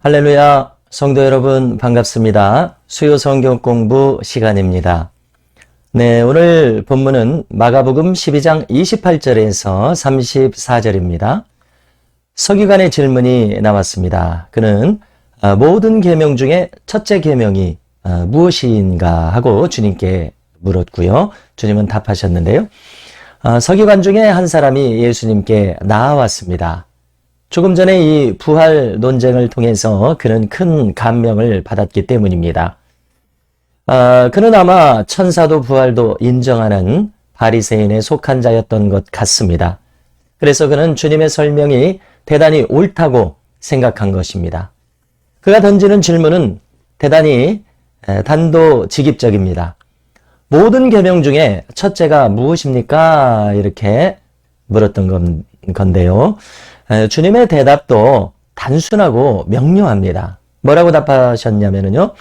할렐루야, 성도 여러분 반갑습니다. 수요 성경 공부 시간입니다. 네, 오늘 본문은 마가복음 12장 28절에서 34절입니다. 서기관의 질문이 나왔습니다. 그는 모든 계명 중에 첫째 계명이 무엇인가 하고 주님께 물었고요. 주님은 답하셨는데요. 서기관 중에 한 사람이 예수님께 나아왔습니다. 조금 전에 이 부활 논쟁을 통해서 그는 큰 감명을 받았기 때문입니다. 그는 아마 천사도 부활도 인정하는 바리새인에 속한 자였던 것 같습니다. 그래서 그는 주님의 설명이 대단히 옳다고 생각한 것입니다. 그가 던지는 질문은 대단히 단도직입적입니다. 모든 계명 중에 첫째가 무엇입니까? 이렇게 물었던 건데요. 주님의 대답도 단순하고 명료합니다. 뭐라고 답하셨냐면요.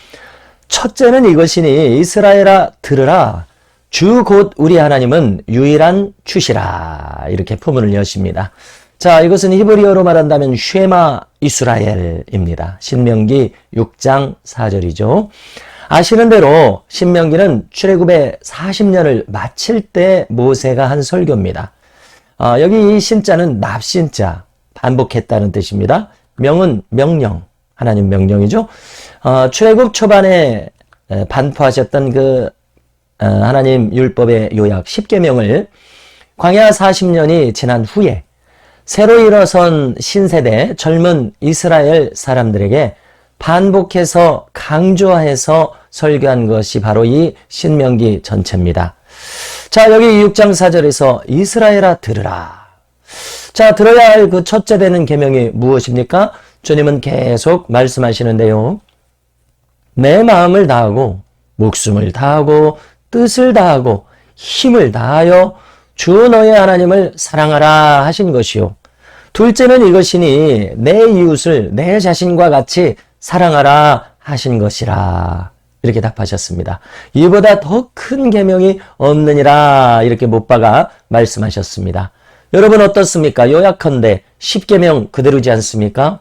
첫째는 이것이니 이스라엘아 들으라. 주 곧 우리 하나님은 유일한 주시라. 이렇게 포문을 여십니다. 자, 이것은 히브리어로 말한다면 쉐마 이스라엘입니다. 신명기 6장 4절이죠. 아시는 대로 신명기는 출애굽의 40년을 마칠 때 모세가 한 설교입니다. 여기 이 신자는 납신자, 반복했다는 뜻입니다. 명은 명령, 하나님 명령이죠. 출애굽 초반에 반포하셨던 하나님 율법의 요약 10계명을 광야 40년이 지난 후에 새로 일어선 신세대 젊은 이스라엘 사람들에게 반복해서 강조해서 설교한 것이 바로 이 신명기 전체입니다. 자, 여기 6장 4절에서 이스라엘아 들으라. 자, 들어야 할 그 첫째 되는 계명이 무엇입니까? 주님은 계속 말씀하시는데요. 내 마음을 다하고 목숨을 다하고 뜻을 다하고 힘을 다하여 주 너의 하나님을 사랑하라 하신 것이요. 둘째는 이것이니 내 이웃을 내 자신과 같이 사랑하라 하신 것이라. 이렇게 답하셨습니다. 이보다 더 큰 계명이 없느니라 이렇게 못 박아 말씀하셨습니다. 여러분 어떻습니까? 요약컨대 10계명 그대로지 않습니까?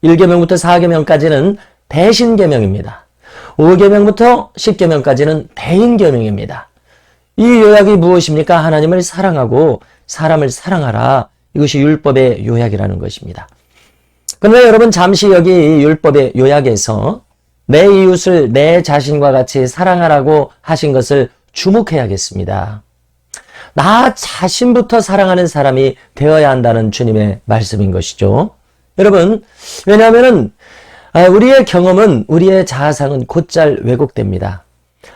1계명부터 4계명까지는 대신계명입니다. 5계명부터 10계명까지는 대인계명입니다. 이 요약이 무엇입니까? 하나님을 사랑하고 사람을 사랑하라. 이것이 율법의 요약이라는 것입니다. 그런데 여러분 잠시 여기 율법의 요약에서 내 이웃을 내 자신과 같이 사랑하라고 하신 것을 주목해야겠습니다. 나 자신부터 사랑하는 사람이 되어야 한다는 주님의 말씀인 것이죠. 여러분, 왜냐하면 우리의 경험은, 우리의 자아상은 곧잘 왜곡됩니다.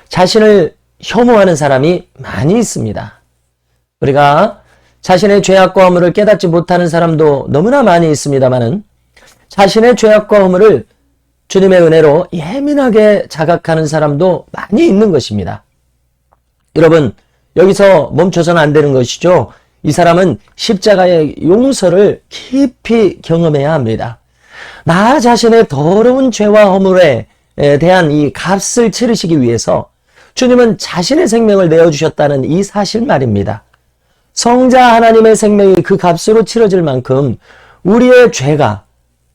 자신을 혐오하는 사람이 많이 있습니다. 우리가 자신의 죄악과 허물을 깨닫지 못하는 사람도 너무나 많이 있습니다만은 자신의 죄악과 허물을 주님의 은혜로 예민하게 자각하는 사람도 많이 있는 것입니다. 여러분, 여기서 멈춰서는 안 되는 것이죠. 이 사람은 십자가의 용서를 깊이 경험해야 합니다. 나 자신의 더러운 죄와 허물에 대한 이 값을 치르시기 위해서 주님은 자신의 생명을 내어주셨다는 이 사실 말입니다. 성자 하나님의 생명이 그 값으로 치러질 만큼 우리의 죄가,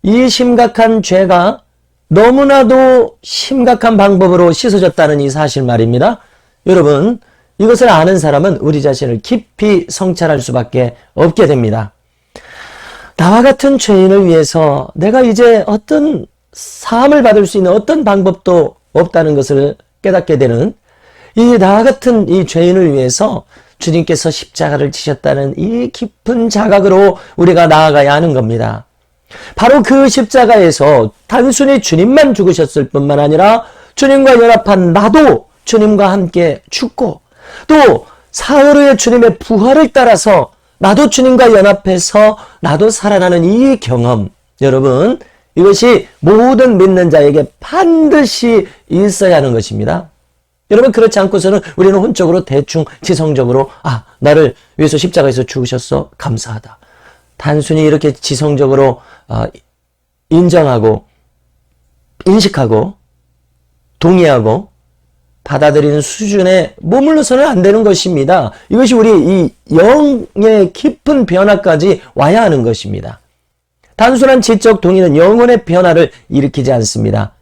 이 심각한 죄가 너무나도 심각한 방법으로 씻어졌다는 이 사실 말입니다. 여러분, 이것을 아는 사람은 우리 자신을 깊이 성찰할 수밖에 없게 됩니다. 나와 같은 죄인을 위해서 내가 이제 어떤 사함을 받을 수 있는 어떤 방법도 없다는 것을 깨닫게 되는 이 나와 같은 이 죄인을 위해서 주님께서 십자가를 지셨다는 이 깊은 자각으로 우리가 나아가야 하는 겁니다. 바로 그 십자가에서 단순히 주님만 죽으셨을 뿐만 아니라 주님과 연합한 나도 주님과 함께 죽고 또 사흘 후에 주님의 부활을 따라서 나도 주님과 연합해서 나도 살아나는 이 경험, 여러분, 이것이 모든 믿는 자에게 반드시 있어야 하는 것입니다. 여러분, 그렇지 않고서는 우리는 혼적으로 대충 지성적으로 나를 위해서 십자가에서 죽으셨어? 감사하다. 단순히 이렇게 지성적으로 인정하고 인식하고 동의하고 받아들이는 수준에 머물러서는 안 되는 것입니다. 이것이 우리 이 영의 깊은 변화까지 와야 하는 것입니다. 단순한 지적 동의는 영혼의 변화를 일으키지 않습니다.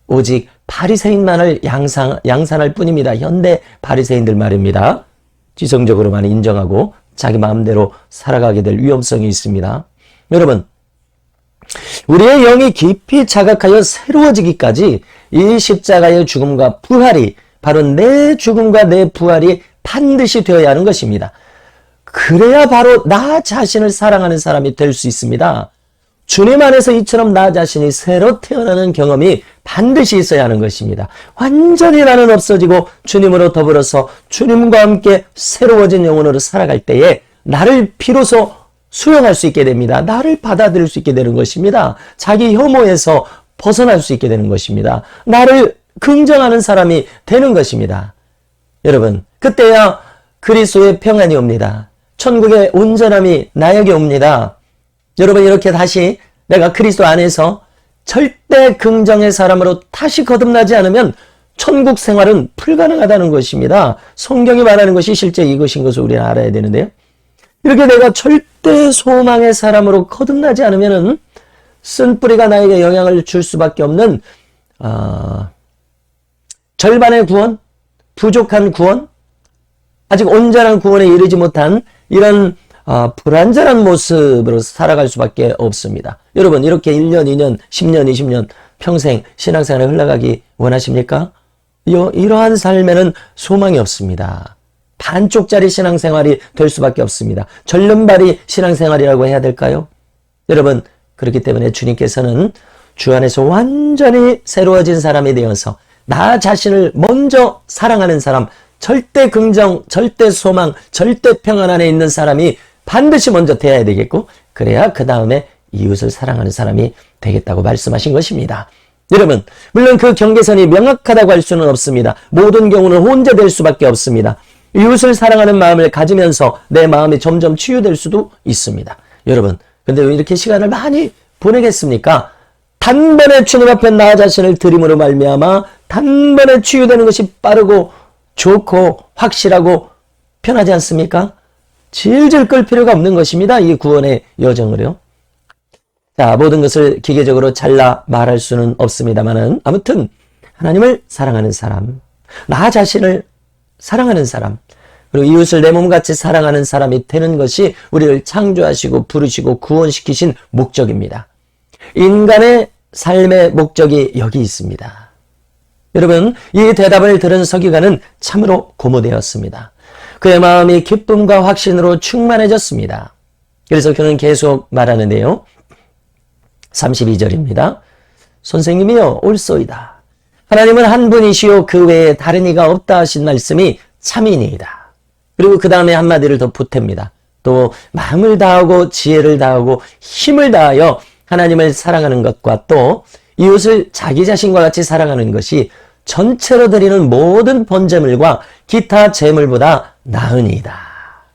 오직 바리새인만을 양산할 뿐입니다. 현대 바리새인들 말입니다. 지성적으로만 인정하고 자기 마음대로 살아가게 될 위험성이 있습니다. 여러분, 우리의 영이 깊이 자각하여 새로워지기까지 이 십자가의 죽음과 부활이 바로 내 죽음과 내 부활이 반드시 되어야 하는 것입니다. 그래야 바로 나 자신을 사랑하는 사람이 될 수 있습니다. 주님 안에서 이처럼 나 자신이 새로 태어나는 경험이 반드시 있어야 하는 것입니다. 완전히 나는 없어지고 주님으로 더불어서 주님과 함께 새로워진 영혼으로 살아갈 때에 나를 비로소 수용할 수 있게 됩니다. 나를 받아들일 수 있게 되는 것입니다. 자기 혐오에서 벗어날 수 있게 되는 것입니다. 나를 긍정하는 사람이 되는 것입니다. 여러분, 그때야 그리스도의 평안이 옵니다. 천국의 온전함이 나에게 옵니다. 여러분, 이렇게 다시 내가 그리스도 안에서 절대 긍정의 사람으로 다시 거듭나지 않으면 천국 생활은 불가능하다는 것입니다. 성경이 말하는 것이 실제 이것인 것을 우리는 알아야 되는데요. 이렇게 내가 절대 소망의 사람으로 거듭나지 않으면 쓴뿌리가 나에게 영향을 줄 수밖에 없는 절반의 구원, 부족한 구원, 아직 온전한 구원에 이르지 못한 이런 불완전한 모습으로 살아갈 수밖에 없습니다. 여러분, 이렇게 1년, 2년, 10년, 20년 평생 신앙생활에 흘러가기 원하십니까? 이러한 삶에는 소망이 없습니다. 반쪽짜리 신앙생활이 될 수밖에 없습니다. 절름발이 신앙생활이라고 해야 될까요? 여러분, 그렇기 때문에 주님께서는 주 안에서 완전히 새로워진 사람이 되어서 나 자신을 먼저 사랑하는 사람, 절대 긍정, 절대 소망, 절대 평안 안에 있는 사람이 반드시 먼저 되어야 되겠고, 그래야 그 다음에 이웃을 사랑하는 사람이 되겠다고 말씀하신 것입니다. 여러분, 물론 그 경계선이 명확하다고 할 수는 없습니다. 모든 경우는 혼재될 수밖에 없습니다. 이웃을 사랑하는 마음을 가지면서 내 마음이 점점 치유될 수도 있습니다. 여러분, 근데 왜 이렇게 시간을 많이 보내겠습니까? 단번에 주님 앞에 나 자신을 드림으로 말미암아 단번에 치유되는 것이 빠르고 좋고 확실하고 편하지 않습니까? 질질 끌 필요가 없는 것입니다. 이 구원의 여정을요. 자, 모든 것을 기계적으로 잘라 말할 수는 없습니다만은 아무튼 하나님을 사랑하는 사람, 나 자신을 사랑하는 사람, 그리고 이웃을 내 몸같이 사랑하는 사람이 되는 것이 우리를 창조하시고 부르시고 구원시키신 목적입니다. 인간의 삶의 목적이 여기 있습니다. 여러분, 이 대답을 들은 서기관은 참으로 고무되었습니다. 그의 마음이 기쁨과 확신으로 충만해졌습니다. 그래서 그는 계속 말하는데요. 32절입니다. 선생님이여 옳소이다. 하나님은 한 분이시요 그 외에 다른 이가 없다 하신 말씀이 참이니이다. 그리고 그 다음에 한마디를 더 보탭니다. 또 마음을 다하고 지혜를 다하고 힘을 다하여 하나님을 사랑하는 것과 또 이웃을 자기 자신과 같이 사랑하는 것이 전체로 드리는 모든 번제물과 기타 제물보다 나으니이다.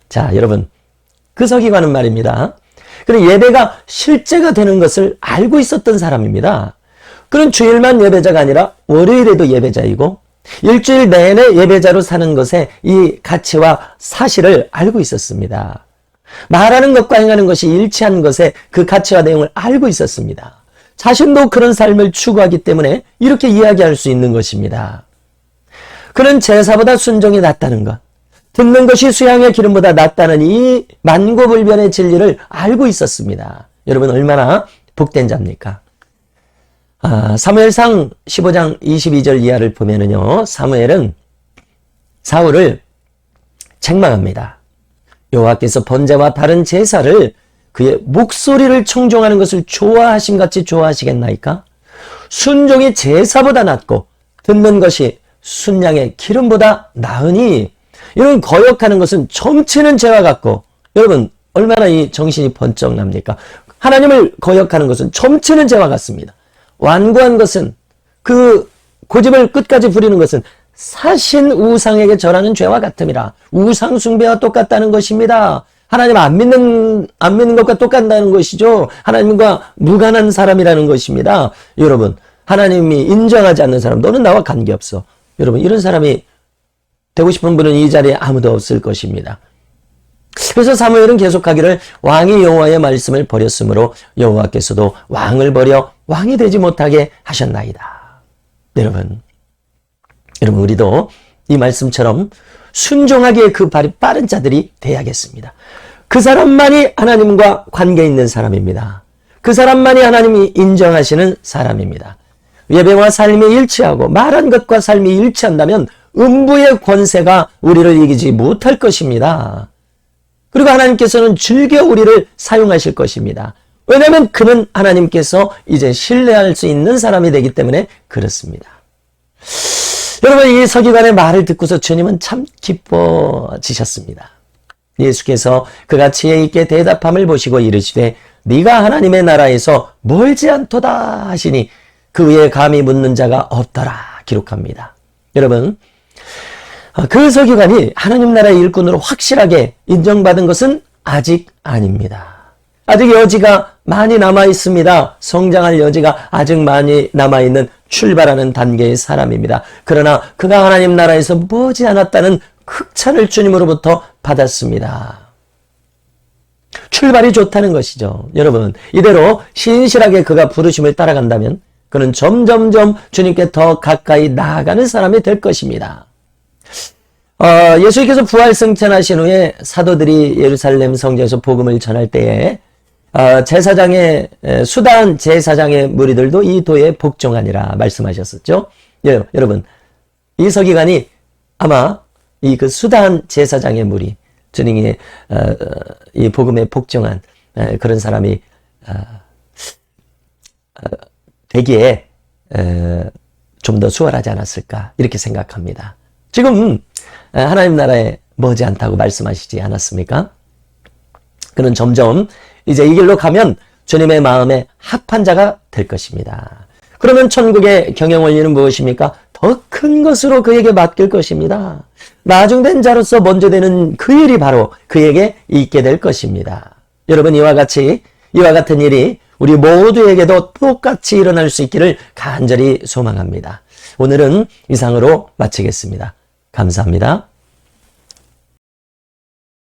자, 여러분, 그 서기관은 말입니다. 그는 예배가 실제가 되는 것을 알고 있었던 사람입니다. 그는 주일만 예배자가 아니라 월요일에도 예배자이고 일주일 내내 예배자로 사는 것에 이 가치와 사실을 알고 있었습니다. 말하는 것과 행하는 것이 일치한 것에 그 가치와 내용을 알고 있었습니다. 자신도 그런 삶을 추구하기 때문에 이렇게 이야기할 수 있는 것입니다. 그는 제사보다 순종이 낫다는 것, 듣는 것이 수양의 기름보다 낫다는 이 만고불변의 진리를 알고 있었습니다. 여러분, 얼마나 복된 자입니까? 사무엘상 15장 22절 이하를 보면은요, 사무엘은 사울을 책망합니다. 여호와께서 번제와 다른 제사를 그의 목소리를 청종하는 것을 좋아하심 같이 좋아하시겠나이까? 순종이 제사보다 낫고 듣는 것이 순양의 기름보다 나으니 이런 거역하는 것은 점치는 죄와 같고, 여러분 얼마나 이 정신이 번쩍 납니까? 하나님을 거역하는 것은 점치는 죄와 같습니다. 완고한 것은, 그 고집을 끝까지 부리는 것은 사신 우상에게 절하는 죄와 같음이라. 우상 숭배와 똑같다는 것입니다. 하나님 안 믿는 것과 똑같다는 것이죠. 하나님과 무관한 사람이라는 것입니다. 여러분, 하나님이 인정하지 않는 사람, 너는 나와 관계없어. 여러분, 이런 사람이 되고 싶은 분은 이 자리에 아무도 없을 것입니다. 그래서 사무엘은 계속하기를 왕이 여호와의 말씀을 버렸으므로 여호와께서도 왕을 버려 왕이 되지 못하게 하셨나이다. 여러분 우리도 이 말씀처럼 순종하기에 그 발이 빠른 자들이 돼야겠습니다. 그 사람만이 하나님과 관계 있는 사람입니다. 그 사람만이 하나님이 인정하시는 사람입니다. 예배와 삶이 일치하고 말한 것과 삶이 일치한다면 음부의 권세가 우리를 이기지 못할 것입니다. 그리고 하나님께서는 즐겨 우리를 사용하실 것입니다. 왜냐하면 그는 하나님께서 이제 신뢰할 수 있는 사람이 되기 때문에 그렇습니다. 여러분, 이 서기관의 말을 듣고서 주님은 참 기뻐지셨습니다. 예수께서 그가 지혜 있게 대답함을 보시고 이르시되 네가 하나님의 나라에서 멀지 않도다 하시니 그 위에 감히 묻는 자가 없더라 기록합니다. 여러분, 그 서기관이 하나님 나라의 일꾼으로 확실하게 인정받은 것은 아직 아닙니다. 아직 여지가 많이 남아 있습니다. 성장할 여지가 아직 많이 남아있는 출발하는 단계의 사람입니다. 그러나 그가 하나님 나라에서 머지 않았다는 흑찬을 주님으로부터 받았습니다. 출발이 좋다는 것이죠. 여러분, 이대로 신실하게 그가 부르심을 따라간다면 그는 점점점 주님께 더 가까이 나아가는 사람이 될 것입니다. 예수님께서 부활 승천하신 후에 사도들이 예루살렘 성전에서 복음을 전할 때에 제사장의 수단 제사장의 무리들도 이 도에 복종하니라 말씀하셨었죠. 여러분, 이 서기관이 아마 이 그 수단 제사장의 무리, 주님의 이 복음에 복종한 그런 사람이 되기에 좀 더 수월하지 않았을까 이렇게 생각합니다. 지금 하나님 나라에 머지않다고 말씀하시지 않았습니까? 그는 점점 이제 이 길로 가면 주님의 마음에 합한 자가 될 것입니다. 그러면 천국의 경영 원리는 무엇입니까? 더 큰 것으로 그에게 맡길 것입니다. 나중된 자로서 먼저 되는 그 일이 바로 그에게 있게 될 것입니다. 여러분, 이와 같은 일이 우리 모두에게도 똑같이 일어날 수 있기를 간절히 소망합니다. 오늘은 이상으로 마치겠습니다. 감사합니다.